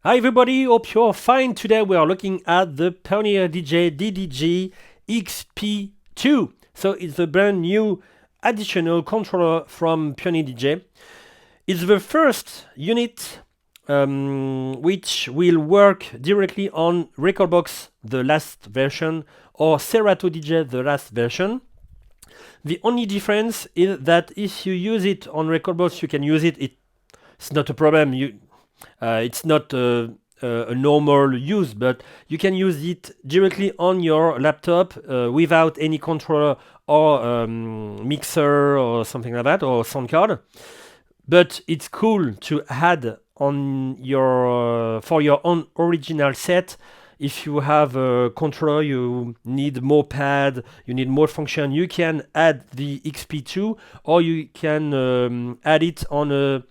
Hi everybody, hope you're fine. Today we are looking at the Pioneer DJ DDJ-XP2. So it's a brand new additional controller from Pioneer DJ. It's the first unit which will work directly on Recordbox, the last version, or Serato DJ, the last version. The only difference is that if you use it on Recordbox, you can use it. It's not a problem. It's not a normal use, but you can use it directly on your laptop without any controller or mixer or something like that, or sound card. But it's cool to add on your for your own original set. If you have a controller, you need more pad, you need more function, you can add the XP2, or you can add it on a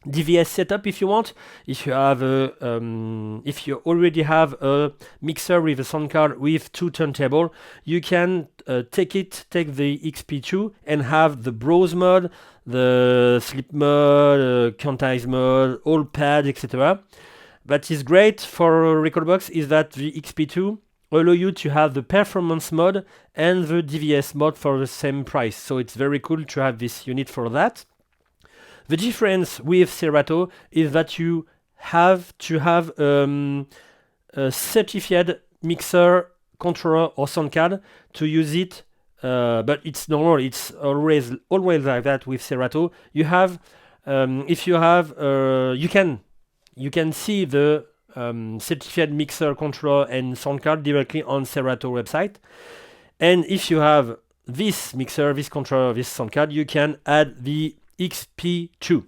DVS setup if you want. If you have if you already have a mixer with a sound card with two turntable, you can take the XP2 and have the browse mode, the sleep mode, quantize mode, all pad, etc. What is great for Recordbox is that the XP2 allow you to have the performance mode and the DVS mode for the same price. So it's very cool to have this unit for that. The difference with Serato is that you have to have a certified mixer, controller, or sound card to use it. But it's normal. It's always like that with Serato. You have, if you have, you can see the certified mixer, controller, and sound card directly on Serato website. And if you have this mixer, this controller, this sound card, you can add the XP2.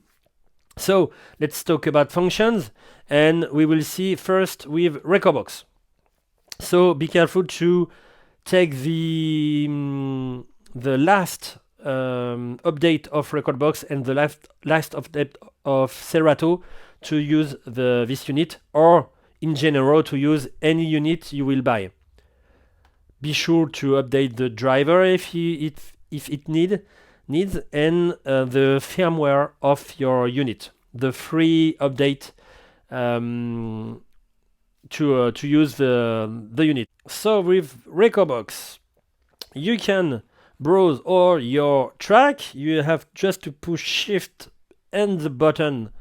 So let's talk about functions, and we will see first with Recordbox. So be careful to take the last update of Recordbox and the last update of Serato to use this unit, or in general to use any unit you will buy. Be sure to update the driver if it needs, and the firmware of your unit. The free update to use the unit. So with Recordbox, you can browse all your track. You have just to push Shift and the button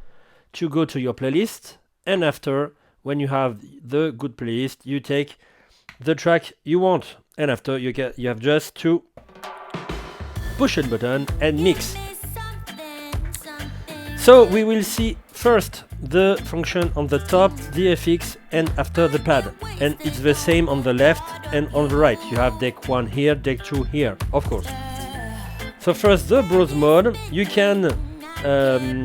to go to your playlist, and after, when you have the good playlist, you take the track you want, and after you have just to push the button and mix. So we will see first the function on the top, the FX, and after the pad. And it's the same on the left and on the right. You have deck 1 here, deck 2 here, of course. So first, the browse mode. You can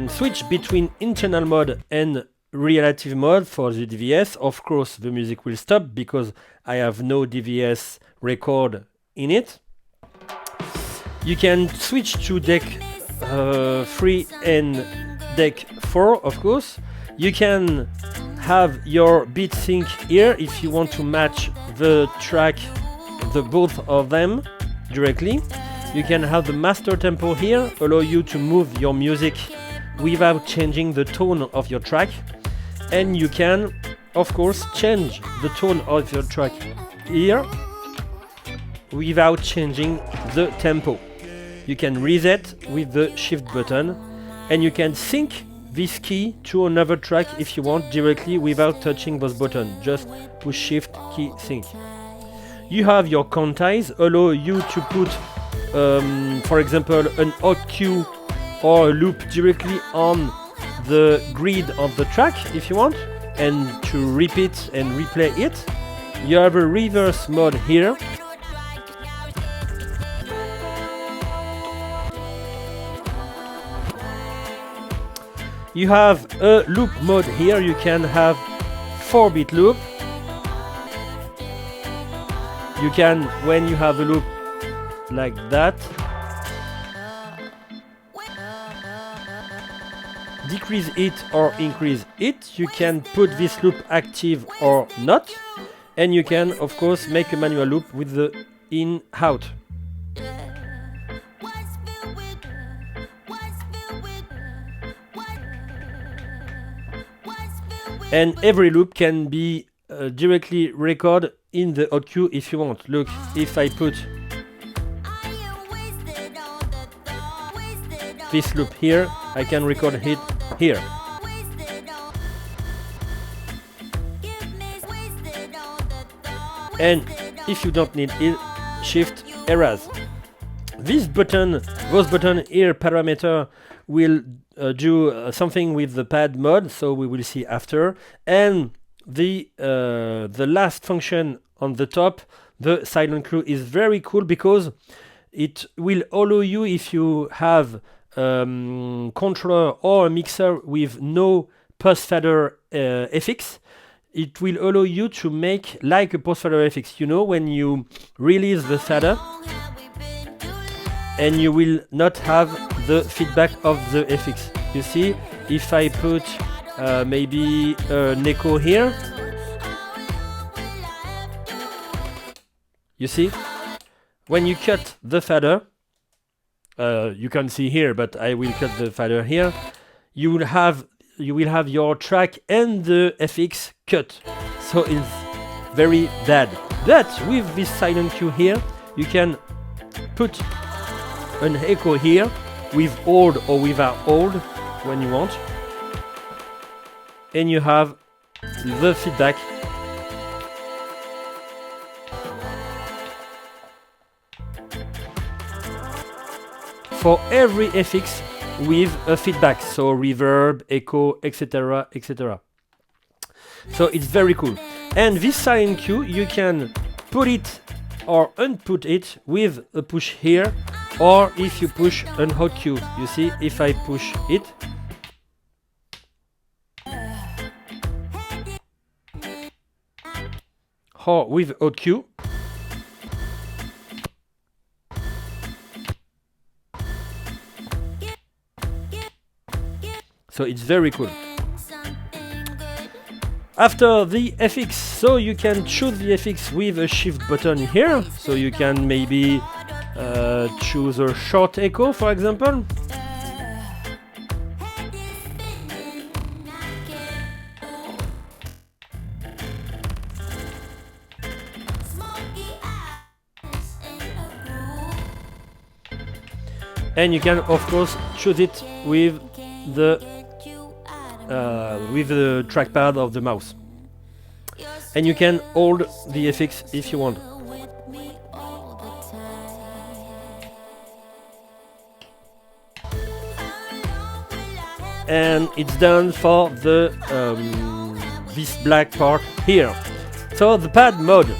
switch between internal mode and relative mode for the DVS. Of course, the music will stop because I have no DVS record in it. You can switch to deck 3 and deck 4, of course. You can have your beat sync here if you want to match the track, both of them directly. You can have the master tempo here, allow you to move your music without changing the tone of your track. And you can, of course, change the tone of your track here without changing the tempo. You can reset with the shift button, and you can sync this key to another track if you want directly without touching those buttons. Just push shift key sync. You have your quantize, allow you to put for example an hot cue or a loop directly on the grid of the track if you want, and to repeat and replay it. You have a reverse mode here. You have a loop mode here. You can have 4-bit loop. You can, when you have a loop like that, decrease it or increase it. You can put this loop active or not, and you can, of course, make a manual loop with the in-out. and every loop can be directly recorded in the hot cue if you want. Look, if I put this loop here, I can record it here. And if you don't need it, shift erase. Those button here parameter will do something with the pad mode, so we will see after. And the last function on the top, the silent cue, is very cool because it will allow you, if you have controller or a mixer with no post fader FX, it will allow you to make like a post fader FX. You know, when you release the fader and you will not have the feedback of the FX. You see, if I put maybe an echo here, you see, when you cut the fader, you can see here, but I will cut the fader here, you will have your track and the FX cut, so it's very bad. But with this silent cue here, you can put an echo here with hold or without hold when you want, and you have the feedback. For every FX with a feedback, so reverb, echo, etc., etc. So it's very cool. And this silent cue, you can put it or unput it with a push here, or if you push an hot cue. You see, if I push it, or with hot cue, so it's very cool. After the FX, so you can choose the FX with a shift button here, so you can maybe choose a short echo, for example. And you can, of course, choose it with the trackpad of the mouse, and you can hold the FX if you want. And it's done for the this black part here. So the pad mode.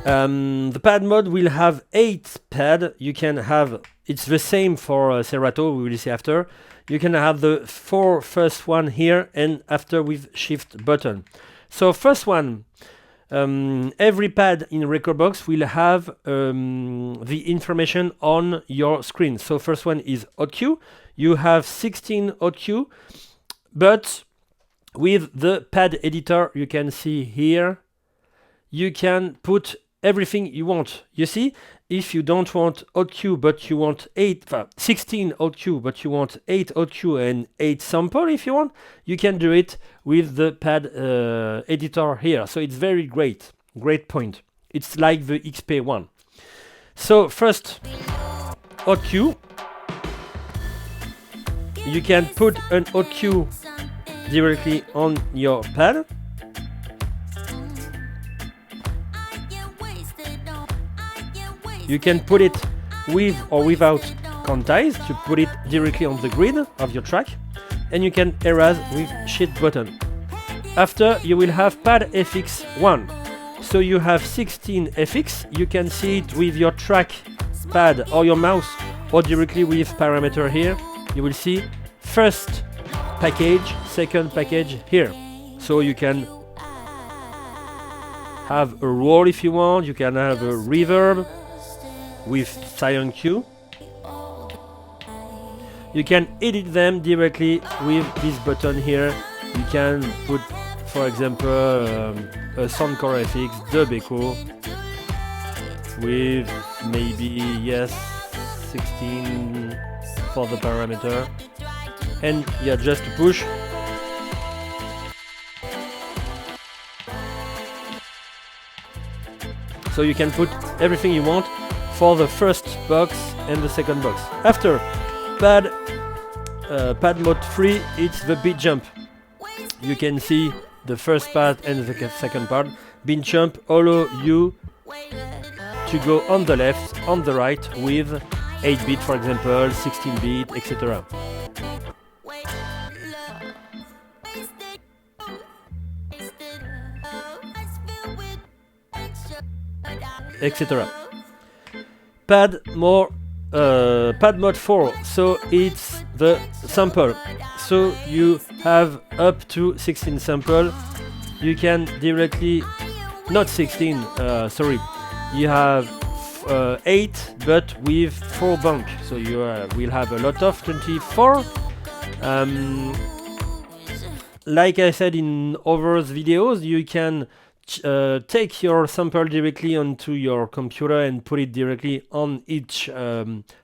The pad mode will have 8 pads. You can have, it's the same for Serato, we will see after. You can have the 4 first one here, and after with shift button. So first one, every pad in Rekordbox will have the information on your screen. So first one is hot cue. You have 16 hot cue, but with the pad editor, you can see here, you can put everything you want. You see, if you don't want hot cue, but you want 16 hot cue, but you want 8 hot cue and 8 sample if you want, you can do it with the pad editor here. So it's very great point. It's like the XP1. So first, hot cue. You can put an hot cue directly on your pad. You can put it with or without quantize to put it directly on the grid of your track, and you can erase with shift button. After, you will have pad FX 1. So you have 16 FX. You can see it with your track pad or your mouse, or directly with parameter here. You will see first package, second package here. So you can have a roll if you want. You can have a reverb with silent cue. You can edit them directly with this button here. You can put, for example, a soundcore FX, dub echo, with maybe, yes, 16 for the parameter. And yeah, just push, So you can put everything you want for the first box and the second box. After pad mode 3, it's the beat jump. You can see the first part and the second part. Beat jump allow you to go on the left, on the right with 8-bit, for example, 16-bit, etc. etc. Pad mode 4, so it's the sample. So you have up to 16 sample. You can directly, not 16, sorry, you have 8, but with 4 bank. So you will have a lot of 24. Like I said in other videos, you can take your sample directly onto your computer and put it directly on each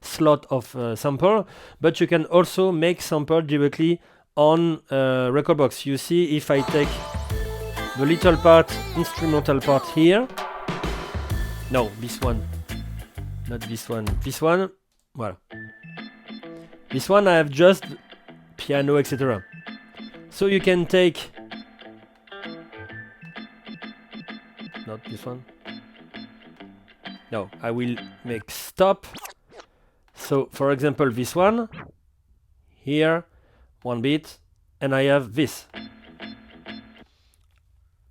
slot of sample, but you can also make sample directly on record box. You see, if I take the little part, instrumental part here, no, this one, not this one, this one, voilà. This one I have just piano, etc. So you can take, not this one. No, I will make stop. So for example, this one, here, 1 bit, and I have this.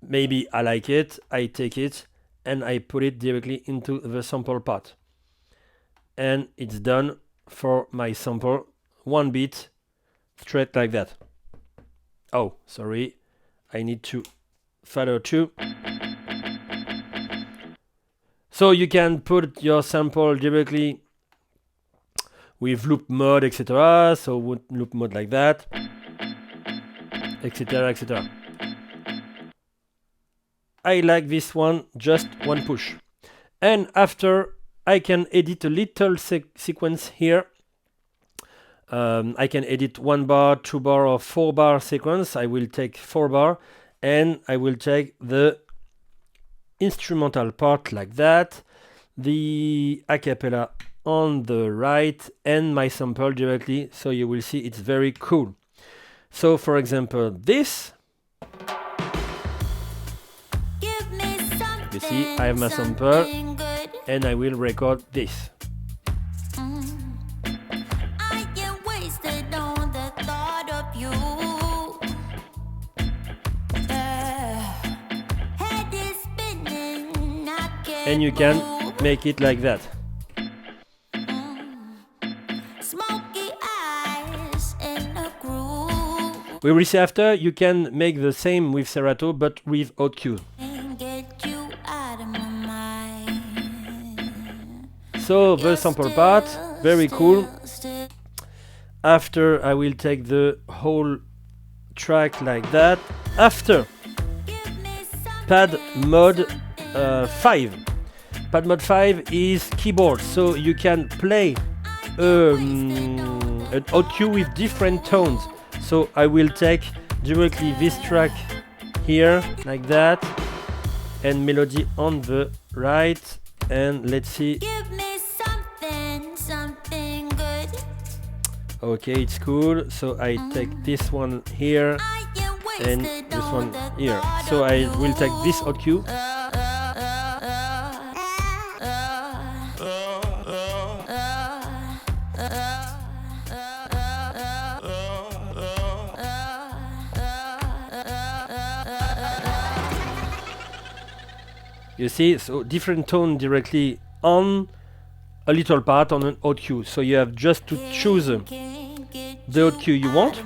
Maybe I like it, I take it, and I put it directly into the sample part. And it's done for my sample, 1 bit, straight like that. Oh, sorry, I need to follow too. So you can put your sample directly with loop mode, etc. So loop mode like that, etc., etc. I like this one, just 1 push. And after, I can edit a little sequence here. I can edit 1 bar, 2 bar, or 4 bar sequence. I will take 4 bar, and I will take the instrumental part like that, the a cappella on the right, and my sample directly. So you will see it's very cool. So for example, this, you see I have my sample and I will record this. And you can make it like that. We will see after, you can make the same with Serato, but with haute cue. So the sample part, very cool. After, I will take the whole track like that. After, pad mode 5. Pad mode 5 is keyboard, so you can play an haute cue with different tones. So I will take directly this track here, like that, and melody on the right, and let's see. Okay, it's cool. So I take this one here, and this one here. So I will take this haute cue. You see, so different tone directly on a little part on an haute cue. So you have just to choose the haute cue you want.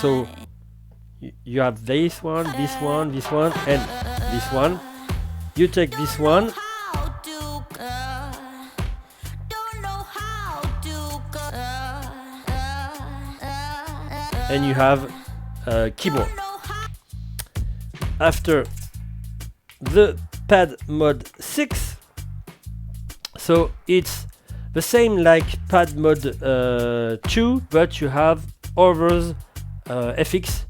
So you have this one, this one, this one, and this one. You take this one. And you have a keyboard. After the pad mode 6, so it's the same like pad mode 2, but you have others FX.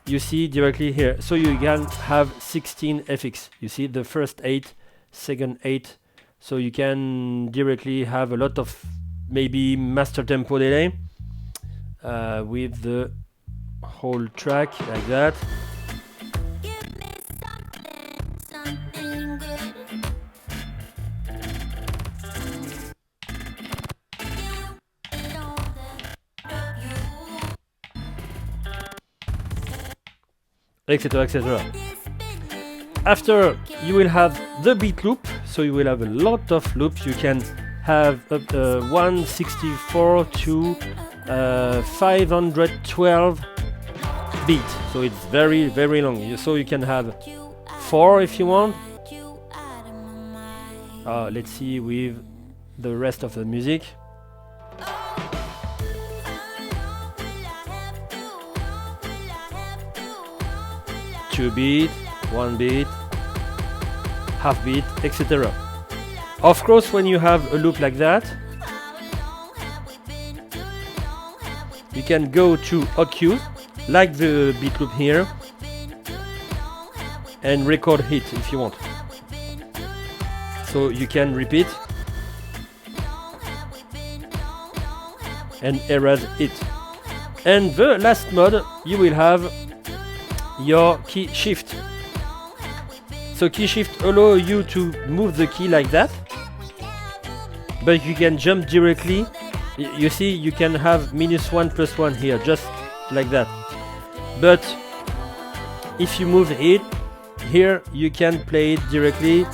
You see directly here, so you can have 16 FX. You see the first 8 second 8, so you can directly have a lot of maybe master tempo delay with the whole track like that. Etc, etc. After, you will have the beat loop, so you will have a lot of loops. You can have 164 to 512 beat, so it's very, very long. So you can have 4 if you want. Let's see with the rest of the music. 2 beat, 1 beat, half beat, etc. Of course, when you have a loop like that, you can go to OQ, like the beat loop here, and record it if you want. So you can repeat and erase it. And the last mode, you will have your key shift. So key shift allow you to move the key like that, but you can jump directly. You see, you can have -1 + 1 here, just like that. But if you move it here, you can play it directly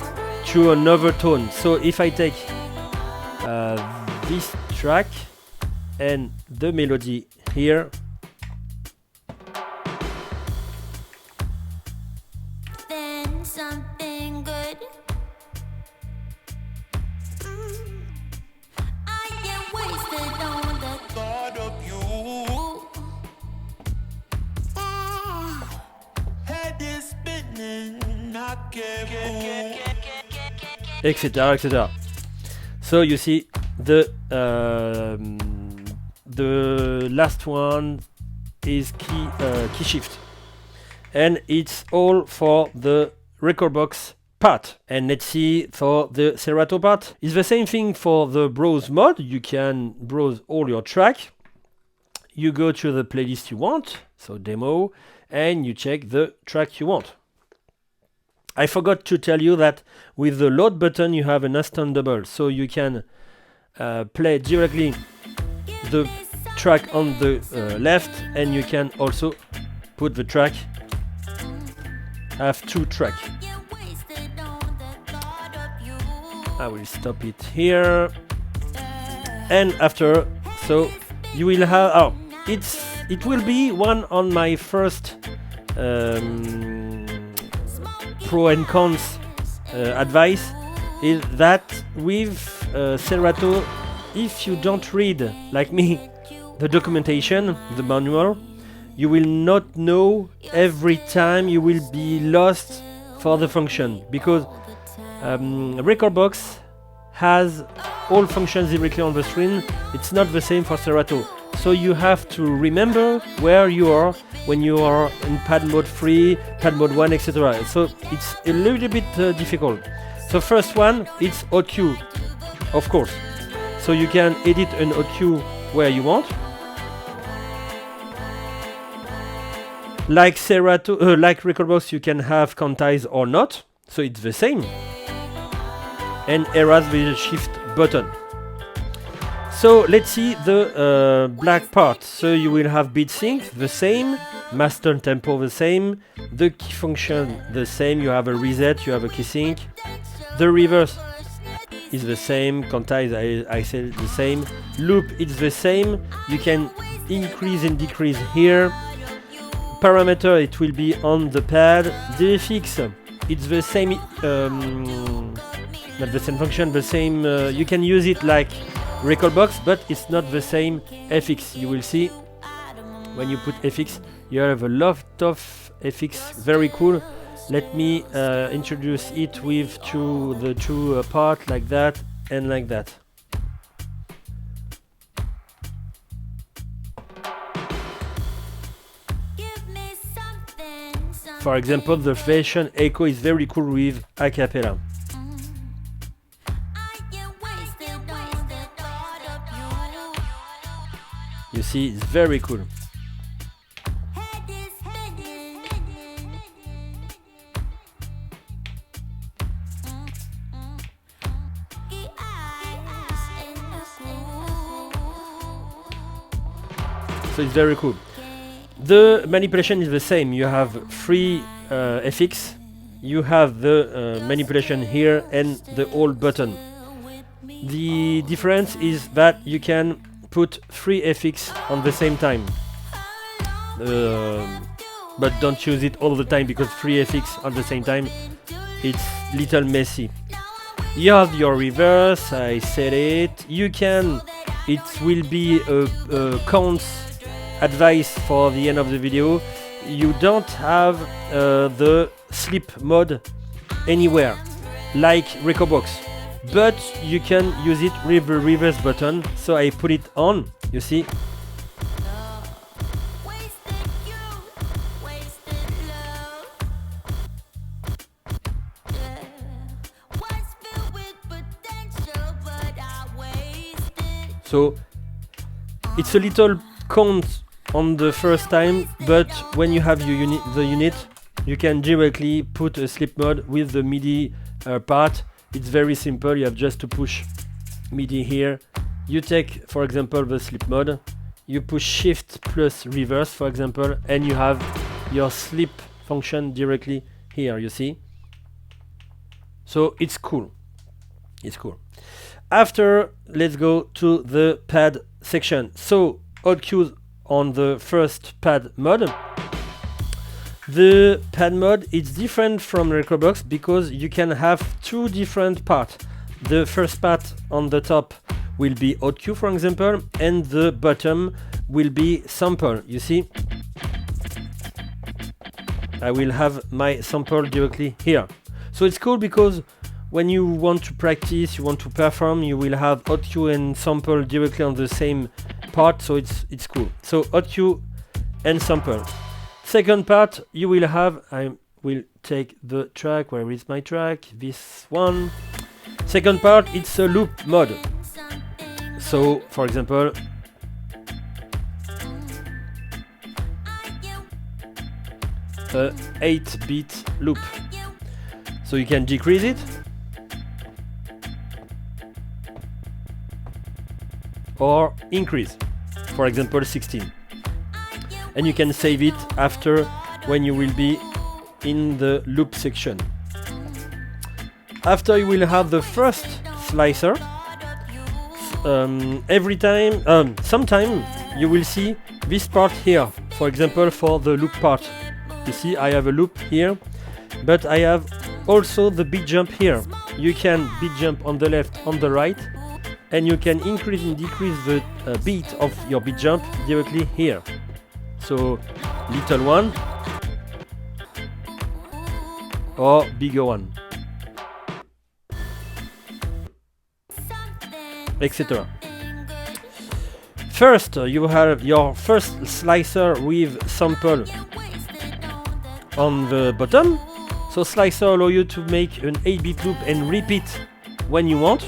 to another tone. So if I take this track and the melody here, etc, etc. So you see the last one is key shift, and it's all for the record box part. And let's see for the Serato part. It's the same thing for the browse mode. You can browse all your track. You go to the playlist you want, so demo, and you check the track you want. I forgot to tell you that with the load button you have an instant double, so you can play directly the track on the left, and you can also put the track, have 2 tracks. I will stop it here, and after, so you will have, it will be one on my first pro and cons advice, is that with Serato, if you don't read, like me, the documentation, the manual, you will not know every time, you will be lost for the function, because Rekordbox has all functions directly on the screen. It's not the same for Serato. So you have to remember where you are when you are in pad mode 3, pad mode 1, etc. So it's a little bit difficult. So first one, it's OQ, of course. So you can edit an OQ where you want. Like Serato, like Rekordbox, you can have quantize or not. So it's the same. And erase with the shift button. So let's see the black part. So you will have beat sync, the same, master tempo the same, the key function the same, you have a reset, you have a key sync, the reverse is the same, quantize I said the same, loop it's the same, you can increase and decrease here, parameter it will be on the pad, the FX it's the same, not the same function, the same, you can use it like Rekordbox, but it's not the same FX. You will see when you put FX, you have a lot of FX, very cool. Let me introduce it with the two part like that and like that. For example, the version echo is very cool with a cappella. You see, it's very cool. So it's very cool. The manipulation is the same. You have 3 FX. You have the manipulation here and the hold button. The difference is that you can put 3 FX on the same time. But don't use it all the time, because 3 FX at the same time, it's little messy. You have your reverse, I said it. You can, it will be a count advice for the end of the video. You don't have the sleep mode anywhere like Recordbox, but you can use it with the reverse button. So I put it on, you see. So it's a little count on the first time, but when you have the unit, you can directly put a sleep mode with the MIDI part. It's very simple. You have just to push MIDI here. You take, for example, the sleep mode. You push Shift plus reverse, for example, and you have your sleep function directly here. You see? So it's cool. It's cool. After, let's go to the pad section. So odd cues on the first pad mode. The pad mode is different from Recordbox because you can have 2 different parts. The first part on the top will be odd cue, for example, and the bottom will be sample. You see, I will have my sample directly here. So it's cool because when you want to practice, you want to perform, you will have odd cue and sample directly on the same part, so it's cool. So odd cue and sample. Second part, you will have, I will take the track, where is my track? This one. Second part, it's a loop mode. So, for example, a 8-bit loop. So you can decrease it, or increase, for example 16, and you can save it after when you will be in the loop section. After, you will have the first slicer. Sometime you will see this part here, for example for the loop part. You see, I have a loop here, but I have also the beat jump here. You can beat jump on the left, on the right, and you can increase and decrease the beat of your beat jump directly here. So little one or bigger one, etc. First, you have your first slicer with sample on the bottom. So slicer allow you to make an 8-bit loop and repeat when you want.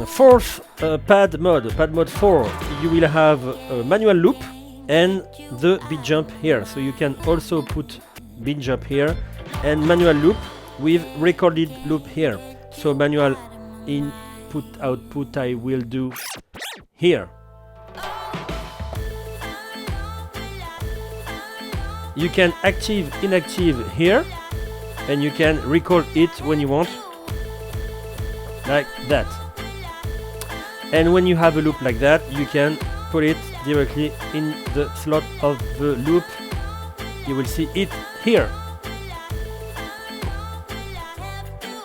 Fourth pad mode 4, you will have a manual loop and the beat jump here. So you can also put beat jump here and manual loop with recorded loop here. So manual input output I will do here. You can active inactive here, and you can record it when you want, like that. And when you have a loop like that, you can put it directly in the slot of the loop. You will see it here.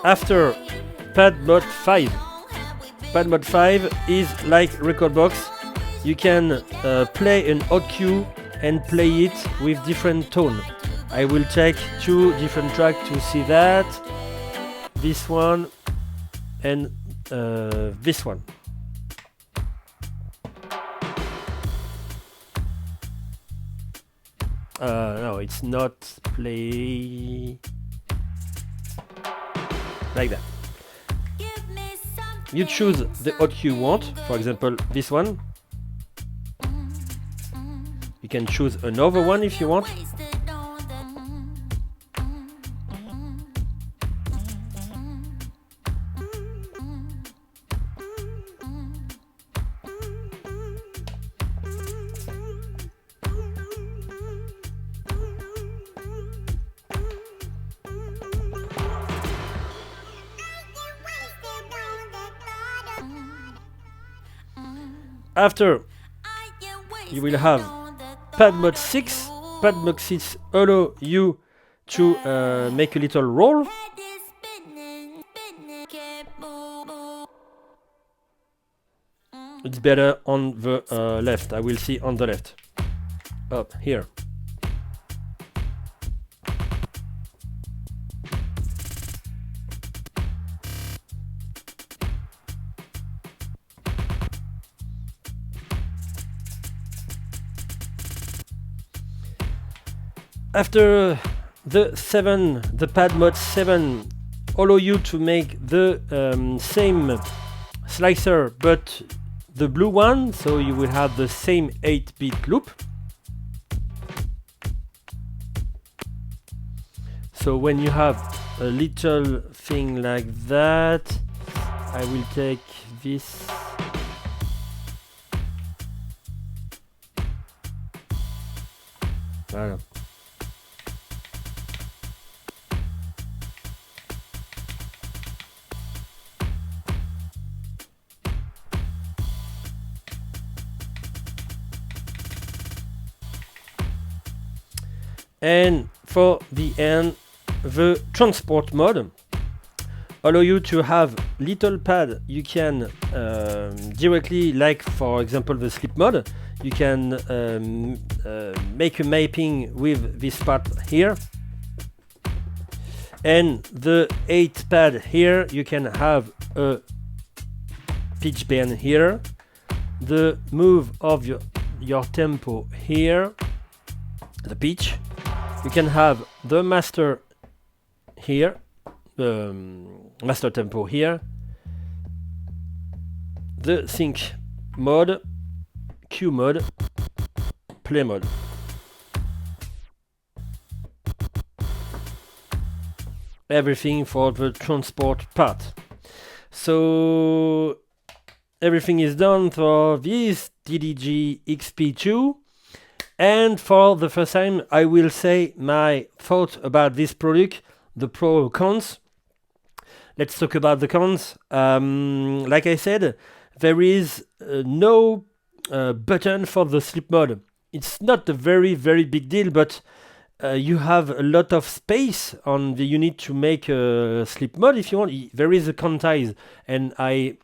After, pad mode 5. Pad mode 5 is like Recordbox. You can play an odd cue and play it with different tone. I will take 2 different tracks to see that. This one and this one. No, it's not play. like that. You choose the audio you want, for example this one. You can choose another one if you want. After, you will have pad mode 6. Pad mode 6 allow you to make a little roll. It's better on the left. I will see on the left. Up here. After the pad mode 7 allow you to make the same slicer but the blue one, so you will have the same 8-bit loop. So when you have a little thing like that, I will take this. Voilà. And for the end, the transport mode allow you to have little pad. You can directly, like for example the sleep mode, you can make a mapping with this part here. And the 8 pad here, you can have a pitch bend here, the move of your tempo here, the pitch. You can have the master here, the master tempo here, the sync mode, Q mode, play mode. Everything for the transport part. So everything is done for this DDJ-XP2. And for the first time, I will say my thought about this product, the pro cons. Let's talk about the cons. Like I said, there is no button for the sleep mode. It's not a very big deal, but you have a lot of space on the unit to make a sleep mode if you want. There is a quantize, and I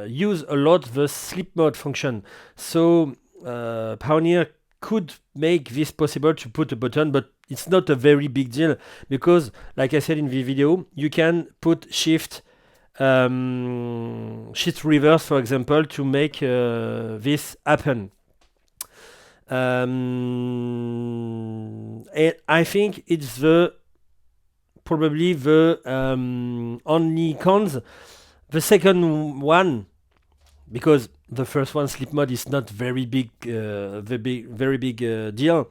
use a lot the sleep mode function. So Pioneer could make this possible to put a button, but it's not a very big deal because, like I said in the video, you can put shift reverse, for example, to make this happen. And I think it's probably the only cons. The second one, because the first one, sleep mode, is not very big, very big deal.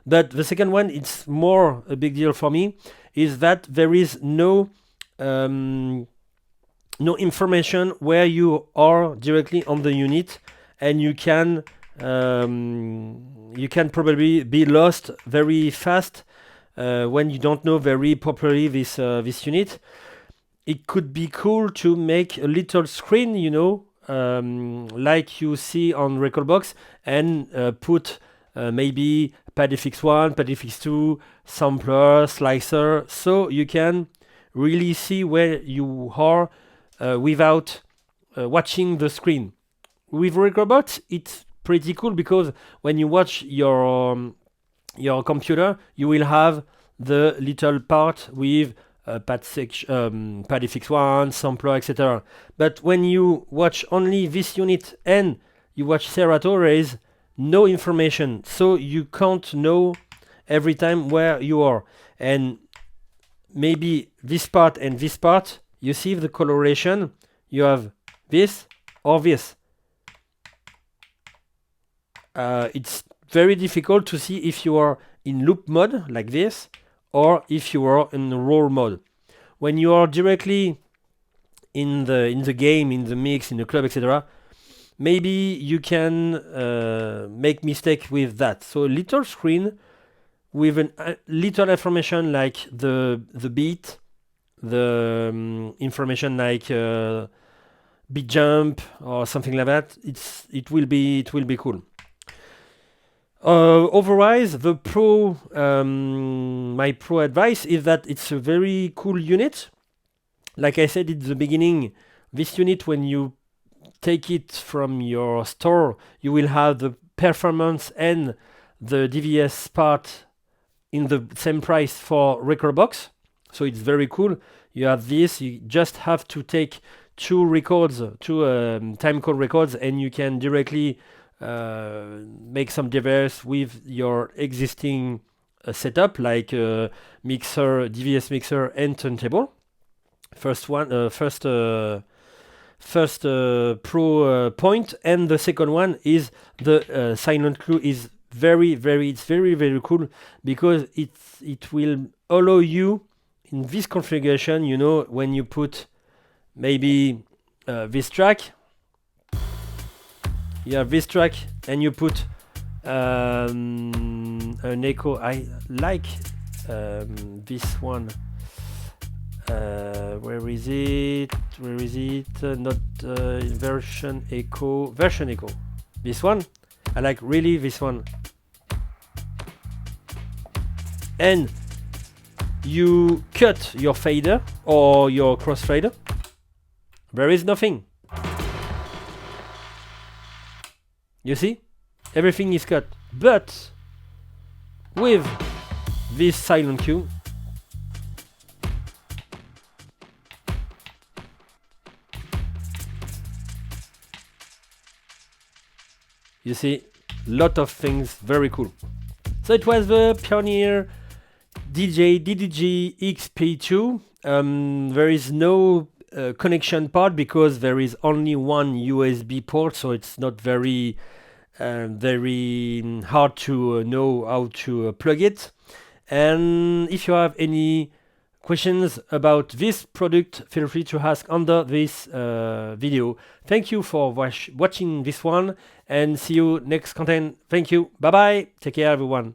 But the second one, it's more a big deal for me, is that there is no information where you are directly on the unit, and you can probably be lost very fast when you don't know very properly this unit. It could be cool to make a little screen, you know, like you see on Recordbox, and put maybe pad FX1, pad FX2, sampler, slicer, so you can really see where you are without watching the screen. With Recordbox, it's pretty cool because when you watch your computer, you will have the little part with pad FX1, sampler, etc. But when you watch only this unit and you watch Serato, there is no information, so you can't know every time where you are. And maybe this part and this part you see the coloration. You have this or this. It's very difficult to see if you are in loop mode like this or if you are in roll mode. When you are directly in the game, in the mix, in the club, etc., maybe you can make mistake with that. So a little screen with a little information like the beat, the information like beat jump or something like that. It will be cool. Otherwise, my pro advice is that it's a very cool unit. Like I said at the beginning, this unit, when you take it from your store, you will have the performance and the DVS part in the same price for record box. So it's very cool. You have this, you just have to take two time code records, and you can directly make some device with your existing setup, like mixer, DVS mixer, and turntable. First pro point, and the second one is the silent clue is very cool, because it will allow you in this configuration, you know, when you put maybe this track, you have this track, and you put an echo. I like this one. Where is it? Not version echo. This one. I like really this one. And you cut your fader or your crossfader. There is nothing. You see? Everything is cut. But with this silent cue, you see, lot of things, very cool. So it was the Pioneer DJ DDJ-XP2. There is no connection part because there is only one USB port, so it's not very hard to know how to plug it. And if you have any questions about this product, feel free to ask under this video. Thank you for watching this one, and see you next content. Thank you. Bye bye. Take care, everyone.